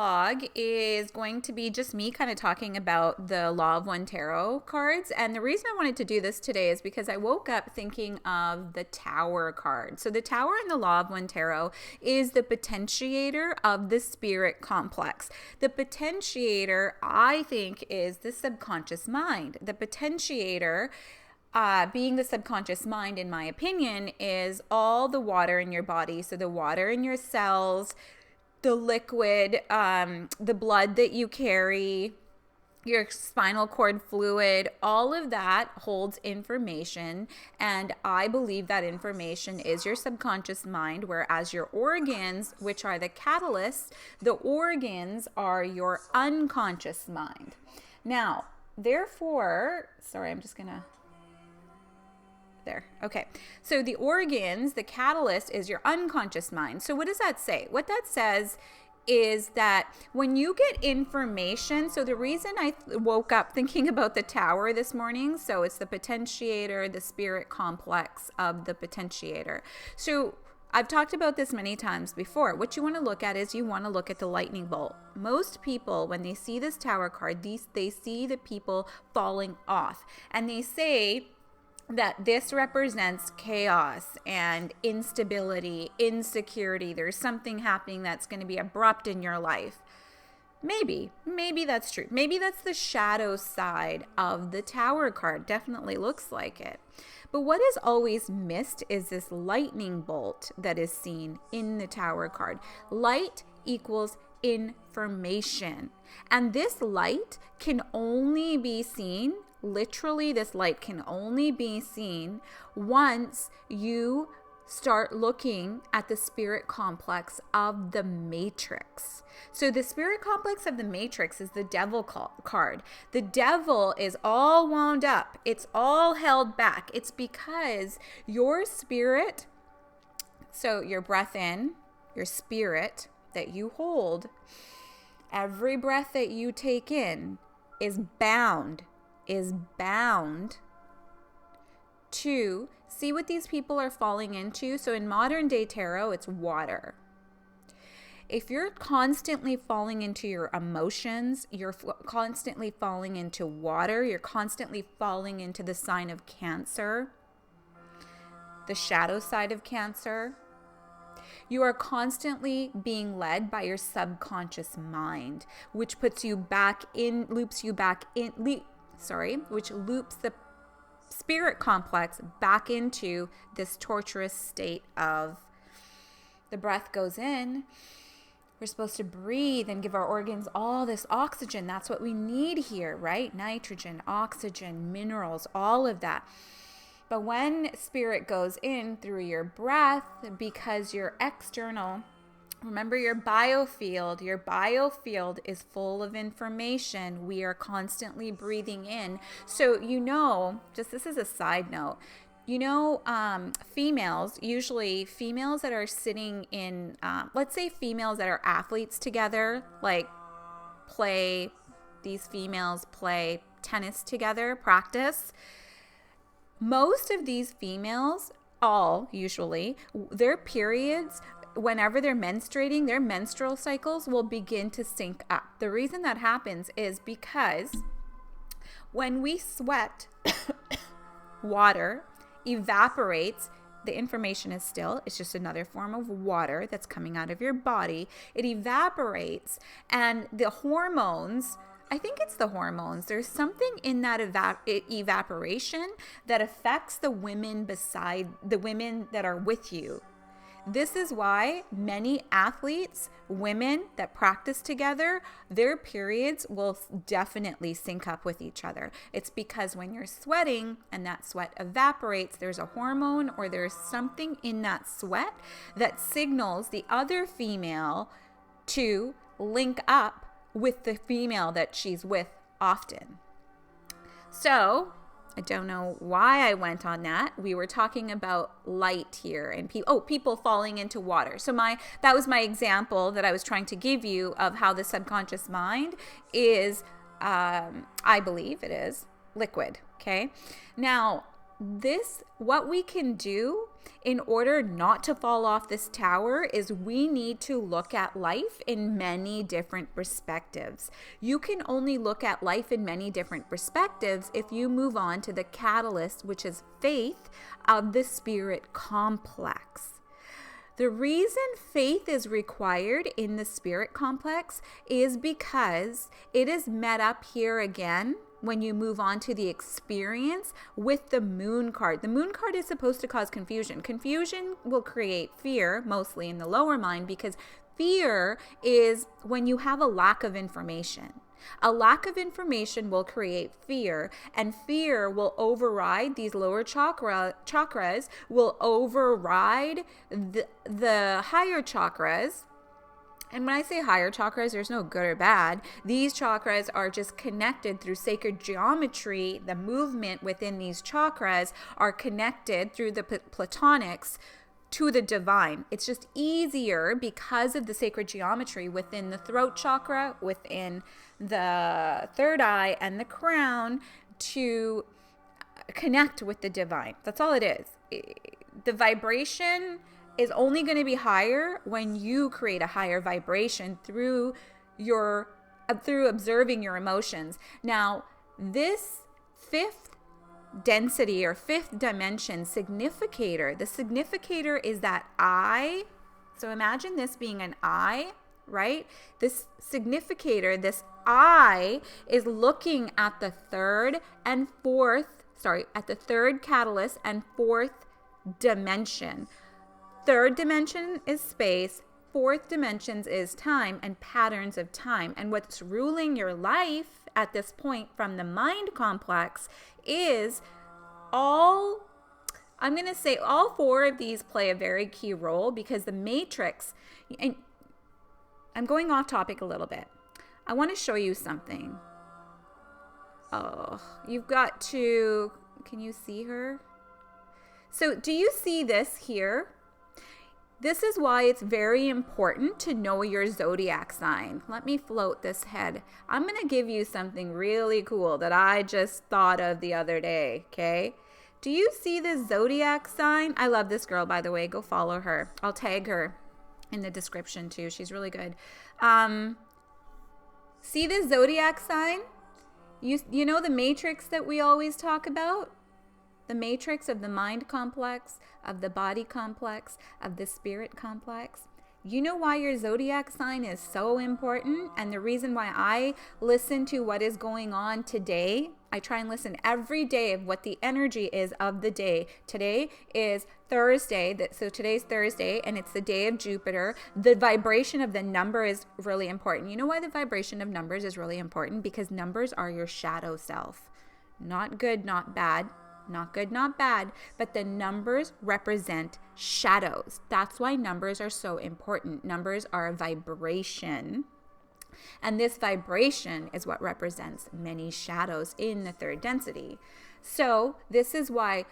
Vlog is going to be just me kind of talking about the Law of One Tarot cards. And the reason I wanted to do this today is because I woke up thinking of the Tower card. So the Tower in the Law of One Tarot is the potentiator of the spirit complex. The potentiator, I think, is the subconscious mind. The potentiator, being the subconscious mind, in my opinion, is all the water in your body. So the water in your cells, the liquid, the blood that you carry, your spinal cord fluid, all of that holds information. And I believe that information is your subconscious mind, whereas your organs, which are the catalysts, the organs are your unconscious mind. Now, therefore, sorry, I'm just going to... There. Okay. So the organs, the catalyst is your unconscious mind. So what does that say? What that says is that when you get information, so the reason I woke up thinking about the Tower this morning, so it's the potentiator, the spirit complex of the potentiator. So I've talked about this many times before. What you want to look at is you want to look at the lightning bolt. Most people, when they see this Tower card, they see the people falling off, and they say that this represents chaos and instability, insecurity. There's something happening that's going to be abrupt in your life. Maybe that's true. Maybe that's the shadow side of the Tower card. Definitely looks like it. But what is always missed is this lightning bolt that is seen in the Tower card. Light equals information. And this light can only be seen, literally this light can only be seen once you start looking at the spirit complex of the matrix. So the spirit complex of the matrix is the devil card. The devil is all wound up. It's all held back. It's because your spirit, so your breath in, your spirit that you hold, every breath that you take in is bound to see what these people are falling into. So in modern day tarot, it's water. If you're constantly falling into your emotions, you're constantly falling into water, you're constantly falling into the sign of Cancer, the shadow side of Cancer, you are constantly being led by your subconscious mind, which puts you back in, which loops the spirit complex back into this torturous state of the breath goes in. We're supposed to breathe and give our organs all this oxygen. That's what we need here, right? Nitrogen, oxygen, minerals, all of that. But when spirit goes in through your breath, because your external, remember your biofield is full of information. We are constantly breathing in. So, just this is a side note, females, usually females that are sitting in, let's say females that are athletes together, like these females play tennis together, practice. Most of these females, usually, their periods, whenever they're menstruating, their menstrual cycles will begin to sync up. The reason that happens is because when we sweat, water evaporates. The information is still, it's just another form of water that's coming out of your body. It evaporates, and the hormones, I think it's the hormones. There's something in that evaporation that affects the women beside the women that are with you. This is why many athletes, women that practice together, their periods will definitely sync up with each other. It's because when you're sweating and that sweat evaporates, there's a hormone or there's something in that sweat that signals the other female to link up with the female that she's with often. So I don't know why I went on that. We were talking about light here and people falling into water. So that was my example that I was trying to give you of how the subconscious mind is, I believe it is, liquid. Okay. Now, what we can do in order not to fall off this tower is we need to look at life in many different perspectives. You can only look at life in many different perspectives if you move on to the catalyst, which is faith of the spirit complex. The reason faith is required in the spirit complex is because it is met up here again when you move on to the experience with the moon card. The moon card is supposed to cause confusion. Confusion will create fear, mostly in the lower mind, because fear is when you have a lack of information. A lack of information will create fear, and fear will override these lower chakras, will override the higher chakras. And when I say higher chakras, there's no good or bad. These chakras are just connected through sacred geometry. The movement within these chakras are connected through the platonics to the divine. It's just easier because of the sacred geometry within the throat chakra, within the third eye and the crown to connect with the divine. That's all it is. The vibration is only going to be higher when you create a higher vibration through observing your emotions. Now, this fifth density or fifth dimension significator, the significator is that I. So imagine this being an I, right? This significator, this I, is looking at the third catalyst and fourth dimension. Third dimension is space, fourth dimension is time and patterns of time. And what's ruling your life at this point from the mind complex is all four of these play a very key role, because the matrix, and I'm going off topic a little bit. I want to show you something. Oh, can you see her? So do you see this here? This is why it's very important to know your zodiac sign. Let me float this head. I'm going to give you something really cool that I just thought of the other day, okay? Do you see the zodiac sign? I love this girl, by the way. Go follow her. I'll tag her in the description too. She's really good. See the zodiac sign? You know the matrix that we always talk about? The matrix of the mind complex, of the body complex, of the spirit complex. You know why your zodiac sign is so important? And the reason why I listen to what is going on today, I try and listen every day of what the energy is of the day. Today is Thursday, so today's Thursday, and it's the day of Jupiter. The vibration of the number is really important. You know why the vibration of numbers is really important? Because numbers are your shadow self. Not good, not bad. Not good, not bad, but the numbers represent shadows. That's why numbers are so important. Numbers are a vibration, and this vibration is what represents many shadows in the third density. So this is why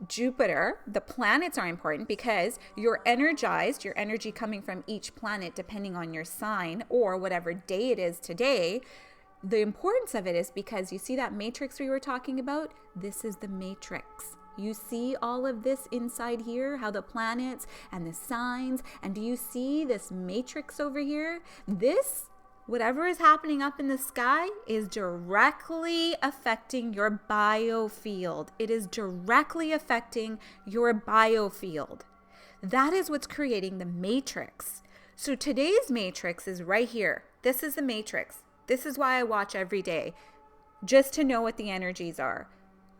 Jupiter, the planets are important, because you're energized, your energy coming from each planet depending on your sign or whatever day it is today. The importance of it is because you see that matrix we were talking about? This is the matrix. You see all of this inside here, how the planets and the signs, and do you see this matrix over here? This, whatever is happening up in the sky, is directly affecting your biofield. It is directly affecting your biofield. That is what's creating the matrix. So today's matrix is right here. This is the matrix. This is why I watch every day, just to know what the energies are.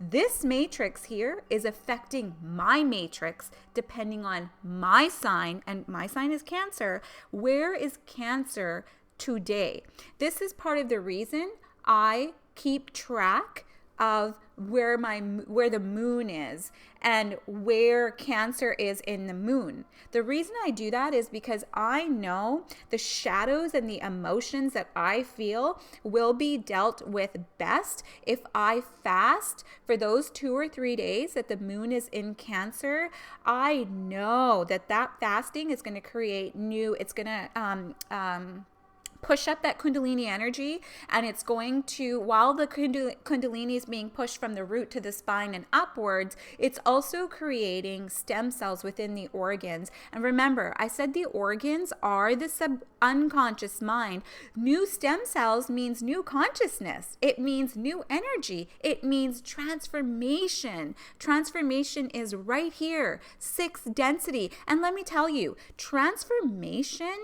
This matrix here is affecting my matrix depending on my sign, and my sign is Cancer. Where is Cancer today? This is part of the reason I keep track of where the moon is and where Cancer is in the moon. The reason I do that is because I know the shadows and the emotions that I feel will be dealt with best if I fast for those 2 or 3 days that the moon is in Cancer. I know that fasting is going to create it's going to push up that Kundalini energy, and it's going to, while the Kundalini is being pushed from the root to the spine and upwards, it's also creating stem cells within the organs. And remember, I said the organs are the unconscious mind. New stem cells means new consciousness. It means new energy. It means transformation. Transformation is right here, 6th density. And let me tell you, transformation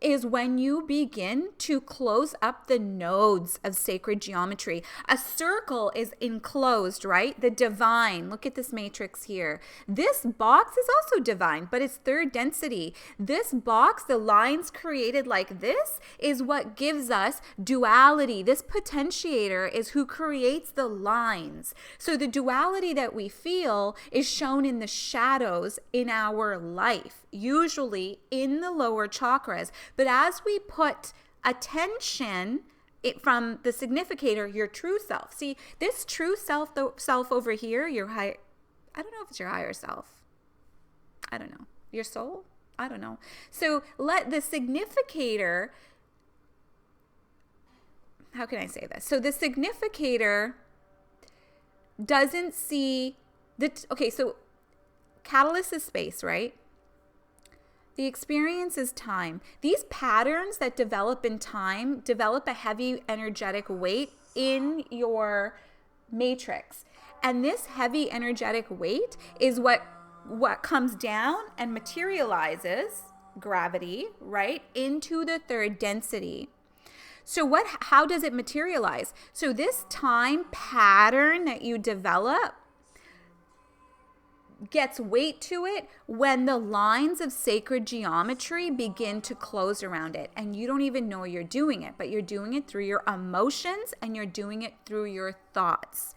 is when you begin to close up the nodes of sacred geometry. A circle is enclosed, right? The divine. Look at this matrix here. This box is also divine, but it's 3rd density. This box, the lines created like this, is what gives us duality. This potentiator is who creates the lines. So the duality that we feel is shown in the shadows in our life, usually in the lower chakras. But as we put attention from the significator, your true self. See, this true self over here, your higher, I don't know if it's your higher self. I don't know. Your soul? I don't know. So let the significator, how can I say this? So the significator doesn't see okay, so catalyst is space, right? The experience is time. These patterns that develop in time develop a heavy energetic weight in your matrix. And this heavy energetic weight is what comes down and materializes, gravity, right, into the 3rd density. So how does it materialize? So this time pattern that you develop gets weight to it when the lines of sacred geometry begin to close around it, and you don't even know you're doing it, but you're doing it through your emotions and you're doing it through your thoughts.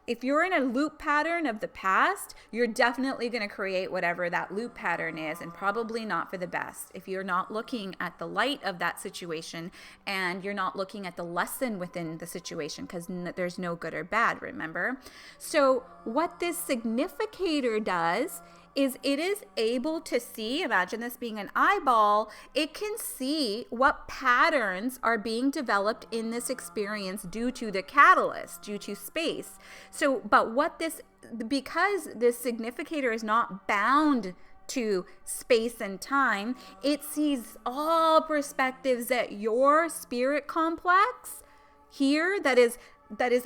If you're in a loop pattern of the past, you're definitely going to create whatever that loop pattern is, and probably not for the best. If you're not looking at the light of that situation and you're not looking at the lesson within the situation, because there's no good or bad, remember? So what this significator does is it is able to see, imagine this being an eyeball, it can see what patterns are being developed in this experience due to the catalyst, due to space. So, but because this significator is not bound to space and time, it sees all perspectives that your spirit complex here that is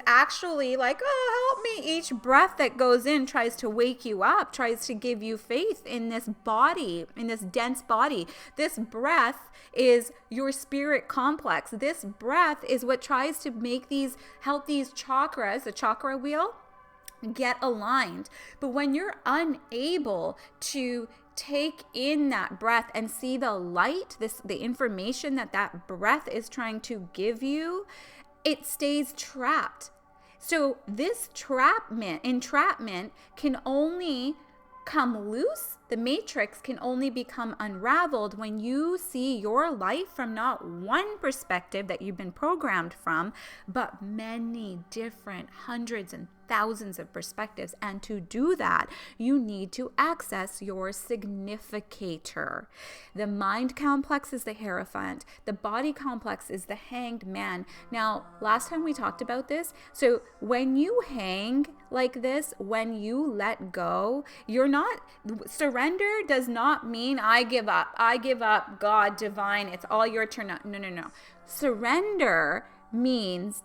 actually like, oh, help me. Each breath that goes in tries to wake you up, tries to give you faith in this body, in this dense body. This breath is your spirit complex. This breath is what tries to help these chakras, the chakra wheel, get aligned. But when you're unable to take in that breath and see the light, the information that breath is trying to give you, it stays trapped. So this entrapment can only come loose. The matrix can only become unraveled when you see your life from not one perspective that you've been programmed from, but many different hundreds and thousands of perspectives. And to do that, you need to access your significator. The mind complex is the Hierophant. The body complex is the Hanged Man. Now, last time we talked about this. So when you hang like this, when you let go, surrender does not mean I give up, God, divine, it's all your turn. No. Surrender means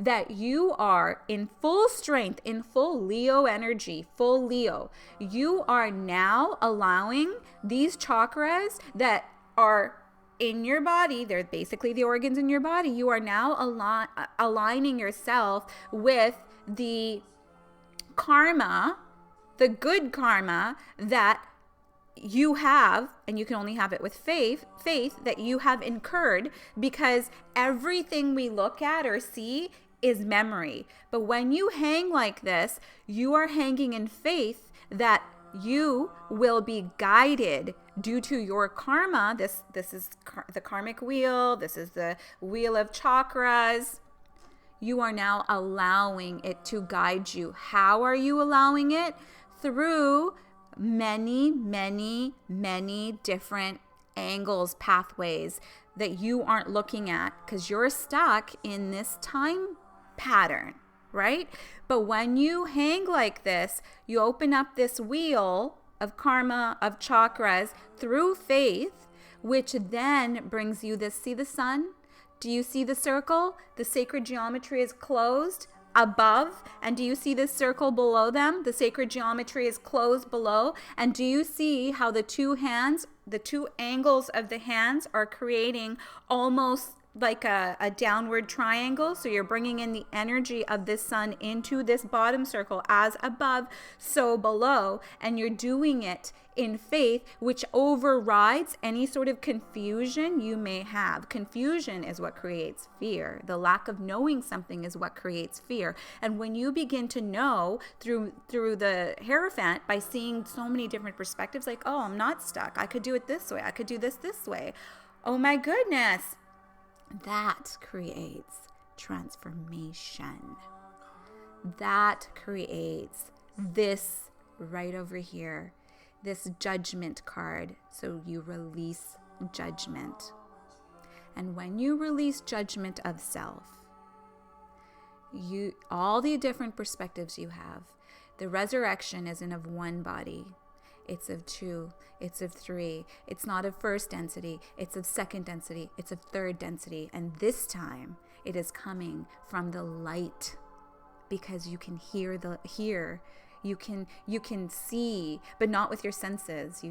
that you are in full strength, in full Leo energy, full Leo. You are now allowing these chakras that are in your body, they're basically the organs in your body. You are now aligning yourself with the karma, the good karma that you have, and you can only have it with faith that you have incurred, because everything we look at or see is memory. But when you hang like this, you are hanging in faith that you will be guided due to your karma. This is the karmic wheel. This is the wheel of chakras. You are now allowing it to guide you. How are you allowing it? Through many different angles, pathways, that you aren't looking at because you're stuck in this time pattern, right? But when you hang like this, you open up this wheel of karma, of chakras through faith, which then brings you this. See the sun? Do you see the circle? The sacred geometry is closed above. And do you see this circle below them? The sacred geometry is closed below. And do you see how the two hands, the two angles of the hands are creating almost like a downward triangle? So you're bringing in the energy of this sun into this bottom circle, as above, so below. And you're doing it in faith, which overrides any sort of confusion you may have. Confusion is what creates fear. The lack of knowing something is what creates fear. And when you begin to know through the Hierophant, by seeing so many different perspectives, like, oh, I'm not stuck. I could do it this way. I could do this way. Oh my goodness. That creates transformation. That creates this right over here, this judgment card. So you release judgment. And when you release judgment of self, all the different perspectives you have, the resurrection isn't of one body. It's of two, it's of three. It's not of first density, it's of second density, it's of third density. And this time it is coming from the light, because you can hear, you can see, but not with your senses.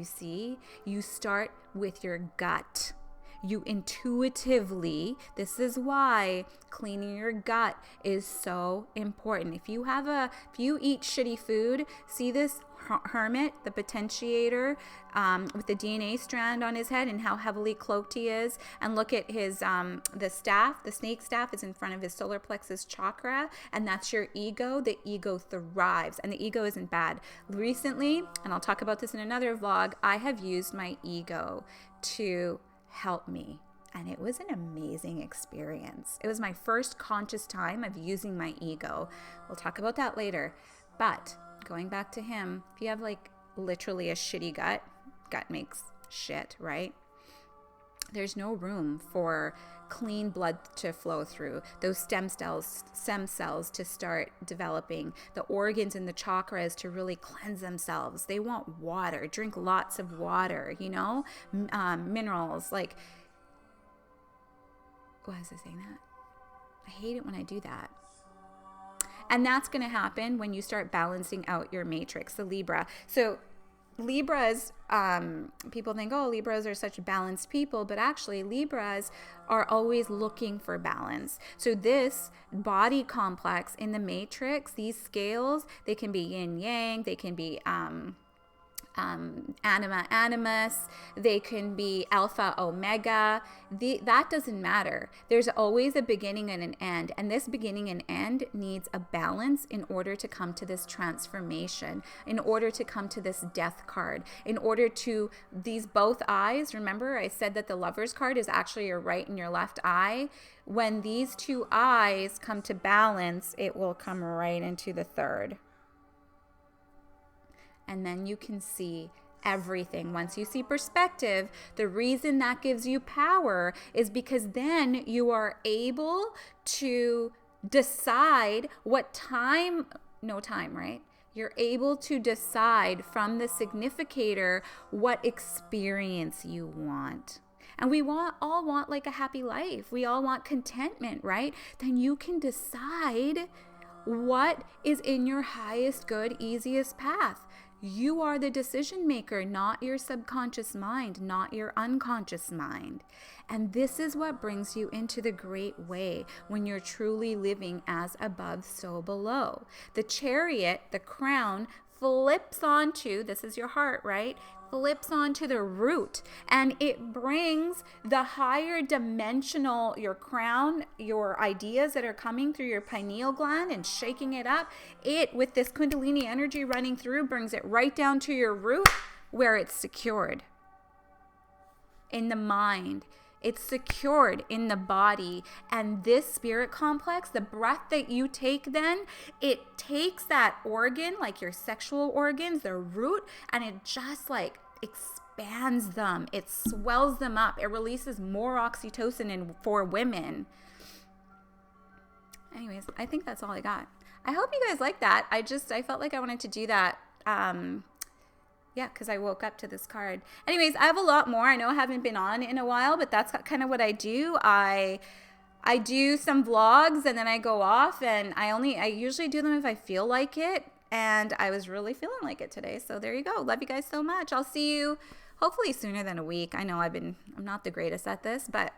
You start with your gut. You intuitively, this is why cleaning your gut is so important. If you eat shitty food, see this hermit, the potentiator, with the DNA strand on his head and how heavily cloaked he is, and look at his the snake staff is in front of his solar plexus chakra, and that's your ego. The ego thrives, and the ego isn't bad. Recently, and I'll talk about this in another vlog, I have used my ego to help me, and it was an amazing experience. It was my first conscious time of using my ego. We'll talk about that later. But going back to him, if you have like literally a shitty gut makes shit, right? There's no room for clean blood to flow through, those stem cells to start developing, the organs and the chakras to really cleanse themselves. They want water. Drink lots of water, minerals. Like, why was I saying that? I hate it when I do that. And that's going to happen when you start balancing out your matrix, the Libra. So Libras, people think, oh, Libras are such balanced people, but actually Libras are always looking for balance. So this body complex in the matrix, these scales, they can be yin yang, they can be anima animus, they can be alpha omega. That doesn't matter. There's always a beginning and an end, and this beginning and end needs a balance in order to come to this transformation, in order to come to this death card, in order to these both eyes. Remember I said that the Lover's card is actually your right and your left eye. When these two eyes come to balance, it will come right into the third. And then you can see everything. Once you see perspective, the reason that gives you power is because then you are able to decide what time, no time, right? You're able to decide from the significator what experience you want. And we all want like a happy life. We all want contentment, right? Then you can decide what is in your highest good, easiest path. You are the decision maker, not your subconscious mind, not your unconscious mind. And this is what brings you into the great way when you're truly living as above, so below. The Chariot, the crown, flips onto, this is your heart, right? Flips onto the root, and it brings the higher dimensional, your crown, your ideas that are coming through your pineal gland and shaking it up. It, with this Kundalini energy running through, brings it right down to your root where it's secured in the mind. It's secured in the body. And this spirit complex, the breath that you take then, it takes that organ, like your sexual organs, the root, and it just like expands expands them. It swells them up. It releases more oxytocin for women. Anyways, I think that's all I got. I hope you guys like that. I felt like I wanted to do that. Yeah, because I woke up to this card. Anyways, I have a lot more. I know I haven't been on in a while, but that's kind of what I do. I do some vlogs and then I go off, and I usually do them if I feel like it. And I was really feeling like it today. So there you go. Love you guys so much. I'll see you hopefully sooner than a week. I know I'm not the greatest at this, but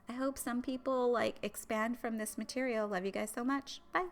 I hope some people like expand from this material. Love you guys so much. Bye.